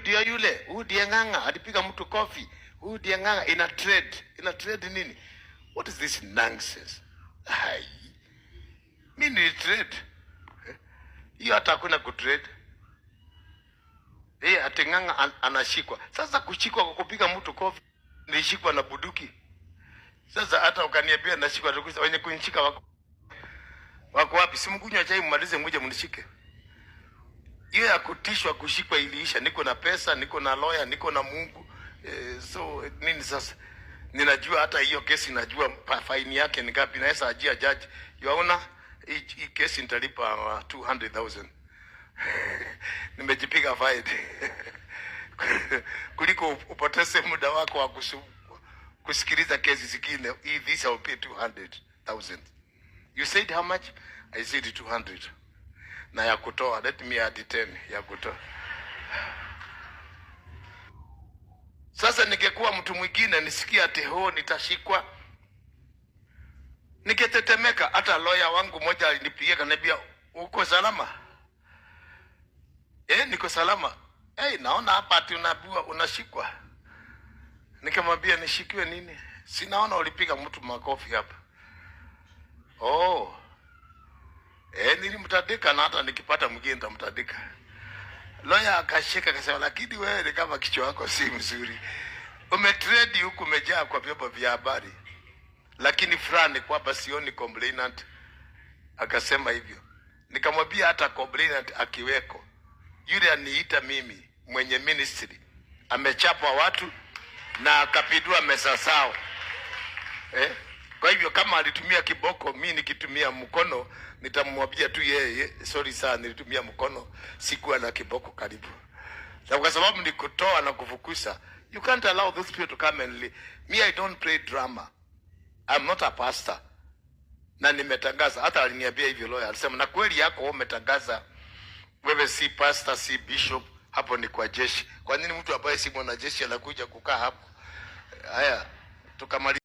ndio yule, huyu ndiye Ng'ang'a alipiga mtu kofi. Huyu ndiye Ng'ang'a ina trade nini? What is this nonsense? Hai. Mimi ni trade. Hiyo hata hakuna kutrade. Ati Ng'ang'a anashikwa. Sasa kushikwa kwa kupiga mtu kofi, nilishikwa na buduki. Sasa hata ukaniambia nashikwa tukusa wenye kunishika wako wapi? Simkunywa chai mmalize mmoja mnishike. Hiyo ya kutishwa kushikwa iliisha. Niko na pesa, niko na lawyer, niko na Mungu. So nini sasa? Ninajua hata hiyo kesi najua faini yake ni ngapi, naweza ajia judge. Yaona hii kesi nitalipa 200,000. Nimejipiga fine. Kuliko upoteze muda wako wa kusikiliza kesi zingine. This I'll pay 200,000. You said how much? I said 200. Na ya kutoa, let me add 10 ya kutoa. Sasa ningekuwa mtu mwingine nisikia ati nitashikwa, ningetetemeka. Hata lawyer wangu mmoja alinipigia kaniambia, uko salama? Niko salama. Naona hapa ati unaambiwa unashikwa. Nikamwambia nishikiwe nini? Sinaona ulipiga mtu makofi hapa. Nilimtandika na hata nikipata mwingine nitamtandika. Lawyer akashika akasema, lakini wewe ni kama kichwa wako si mzuri. Umetrade huku umejaa kwa vyombo vya habari. Lakini fulani kwamba sioni complainant. Akasema hivyo. Nikamwambia hata complainant akiweko, yule aniita mimi mwenye ministry amechapa watu na akapindua meza zao. Kwa hivyo kama alitumia kiboko, mimi nikitumia mkono nitamwambia tu yeye, sorry sana nilitumia mkono, sikuwa na kiboko karibu. Na kwa sababu ni kutoa na kufukuza, you can't allow those people to come and live. Me, I don't play drama. I'm not a pastor. Na nimetangaza, hata aliniambia hivyo lawyer, alisema na kweli yako wewe umetangaza wewe si pastor, si bishop, hapo ni kwa jeshi. Kwa nini mtu ambaye si mwanajeshi anakuja kukaa hapo? Haya, tukamaliza.